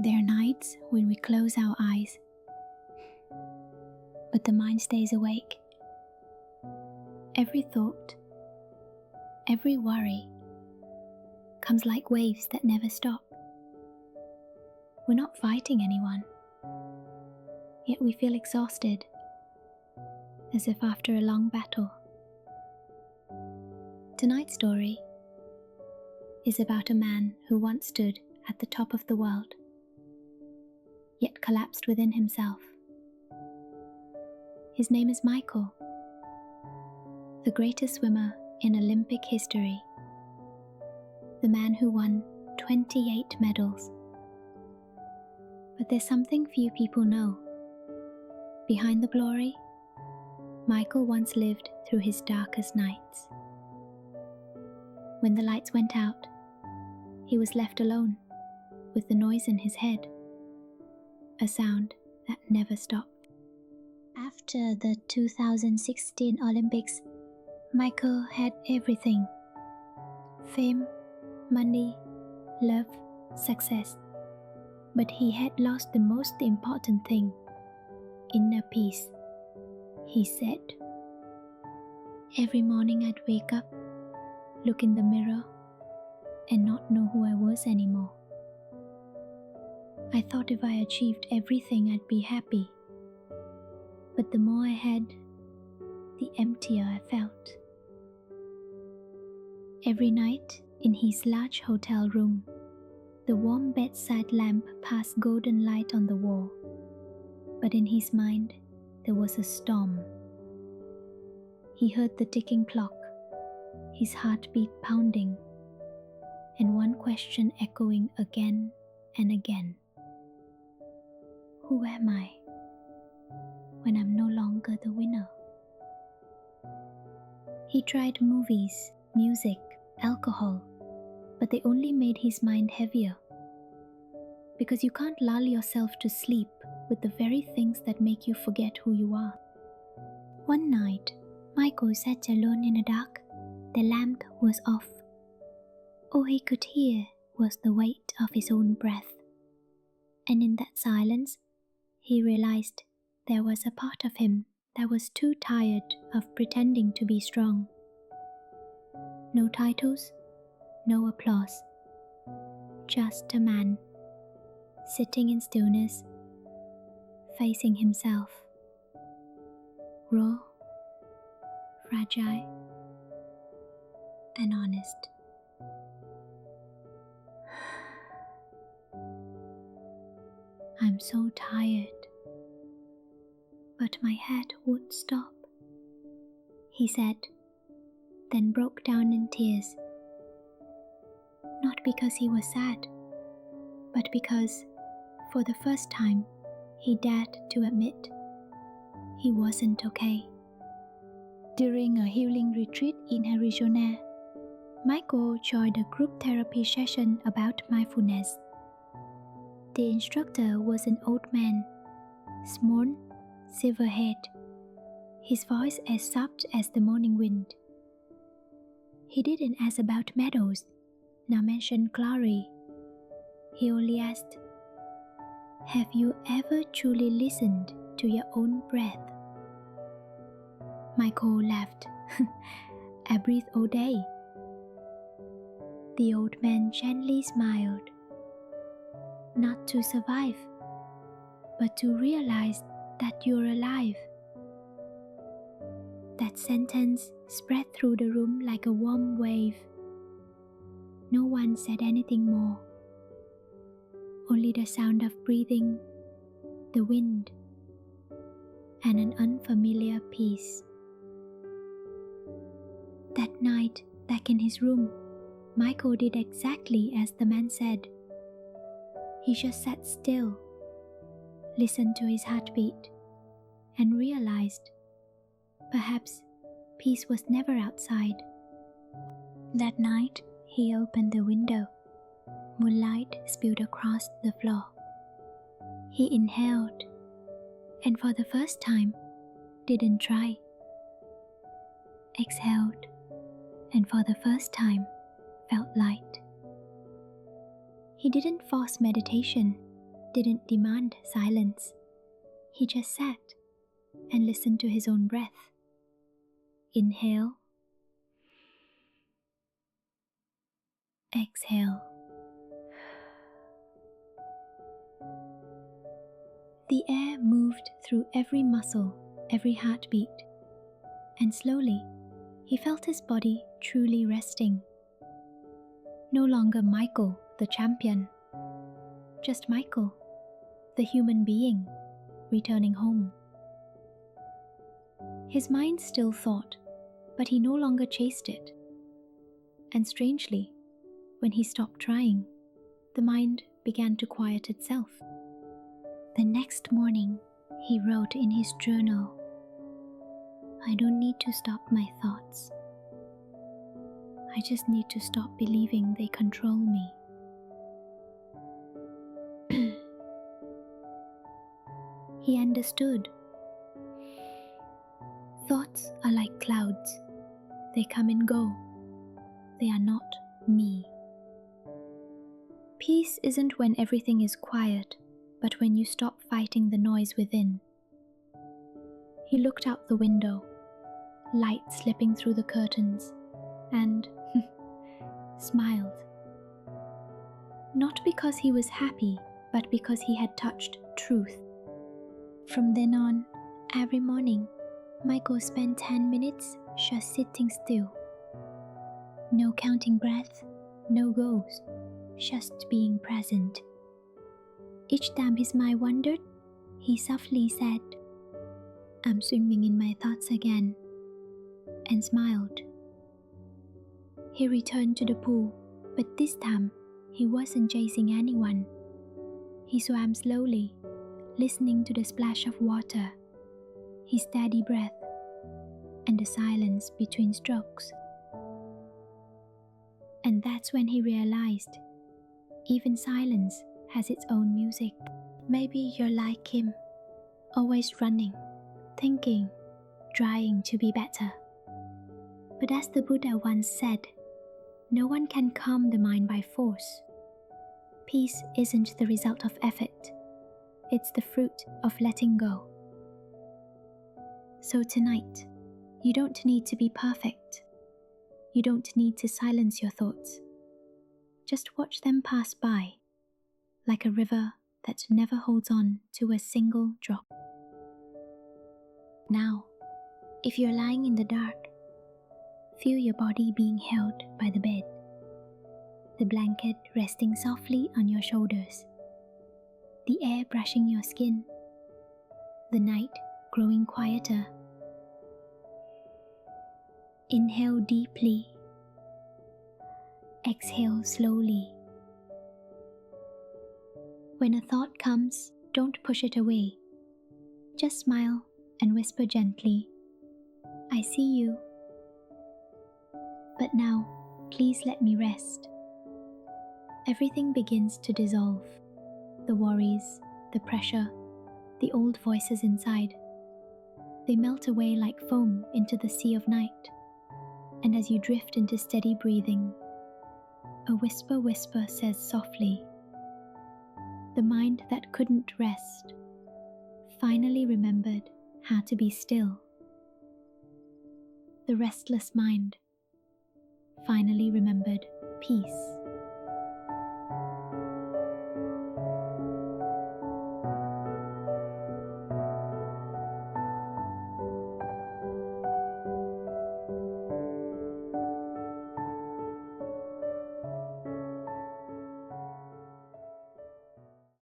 There are nights when we close our eyes, but the mind stays awake. Every thought, every worry comes like waves that never stop. We're not fighting anyone, yet we feel exhausted, as if after a long battle. Tonight's story is about a man who once stood at the top of the world, yet collapsed within himself. His name is Michael, the greatest swimmer in Olympic history, the man who won 28 medals. But there's something few people know. Behind the glory, Michael once lived through his darkest nights. When the lights went out, he was left alone with the noise in his head, a sound that never stopped. After the 2016 Olympics, Michael had everything: fame, money, love, success. But he had lost the most important thing: inner peace. He said, "Every morning I'd wake up, look in the mirror, and not know who I was anymore. I thought if I achieved everything I'd be happy. But the more I had, the emptier I felt." Every night in his large hotel room, the warm bedside lamp cast golden light on the wall. But in his mind, there was a storm. He heard the ticking clock, his heartbeat pounding, and one question echoing again and again. Who am I when I'm no longer the winner? He tried movies, music, alcohol, but they only made his mind heavier. Because you can't lull yourself to sleep with the very things that make you forget who you are. One night, Michael sat alone in the dark. The lamp was off. All he could hear was the weight of his own breath. And in that silence, he realized there was a part of him that was too tired of pretending to be strong. No titles, no applause. Just a man, sitting in stillness, facing himself. Raw, fragile, and honest. I'm so tired, but my head won't stop, he said, then broke down in tears. Not because he was sad, but because, for the first time, he dared to admit he wasn't okay. During a healing retreat in Arizona, Michael joined a group therapy session about mindfulness. The instructor was an old man, small, silver-haired, his voice as soft as the morning wind. He didn't ask about medals, nor mention glory. He only asked, "Have you ever truly listened to your own breath?" Michael laughed. "I breathe all day." The old man gently smiled. Not to survive, but to realize that you're alive. That sentence spread through the room like a warm wave. No one said anything more. Only the sound of breathing, the wind, and an unfamiliar peace. That night, back in his room, Michael did exactly as the man said. He just sat still, listened to his heartbeat, and realized perhaps peace was never outside. That night, he opened the window. Moonlight spilled across the floor. He inhaled, and for the first time, didn't try. Exhaled, and for the first time, felt light. He didn't force meditation. didn't demand silence. He just sat and listened to his own breath. Inhale. Exhale. The air moved through every muscle, every heartbeat, and slowly he felt his body truly resting. No longer Michael, the champion, just Michael, the human being, returning home. His mind still thought, but he no longer chased it. And strangely, when he stopped trying, the mind began to quiet itself. The next morning, he wrote in his journal, "I don't need to stop my thoughts. I just need to stop believing they control me." He understood. Thoughts are like clouds. They come and go. They are not me. Peace isn't when everything is quiet, but when you stop fighting the noise within. He looked out the window, light slipping through the curtains, and smiled. Not because he was happy, but because he had touched truth. From then on, every morning, Michael spent 10 minutes just sitting still. No counting breath, no goals, just being present. Each time his mind wandered, he softly said, "I'm swimming in my thoughts again," and smiled. He returned to the pool, but this time he wasn't chasing anyone. He swam slowly, listening to the splash of water, his steady breath, and the silence between strokes. And that's when he realized, even silence has its own music. Maybe you're like him, always running, thinking, trying to be better. But as the Buddha once said, no one can calm the mind by force. Peace isn't the result of effort. It's the fruit of letting go. So tonight, you don't need to be perfect. You don't need to silence your thoughts. Just watch them pass by, like a river that never holds on to a single drop. Now, if you're lying in the dark, feel your body being held by the bed, the blanket resting softly on your shoulders, the air brushing your skin, the night growing quieter. Inhale deeply. Exhale slowly. When a thought comes, don't push it away. Just smile and whisper gently, "I see you. But now, please let me rest." Everything begins to dissolve. The worries, the pressure, the old voices inside. They melt away like foam into the sea of night. And as you drift into steady breathing, a whisper says softly, the mind that couldn't rest finally remembered how to be still. The restless mind finally remembered peace.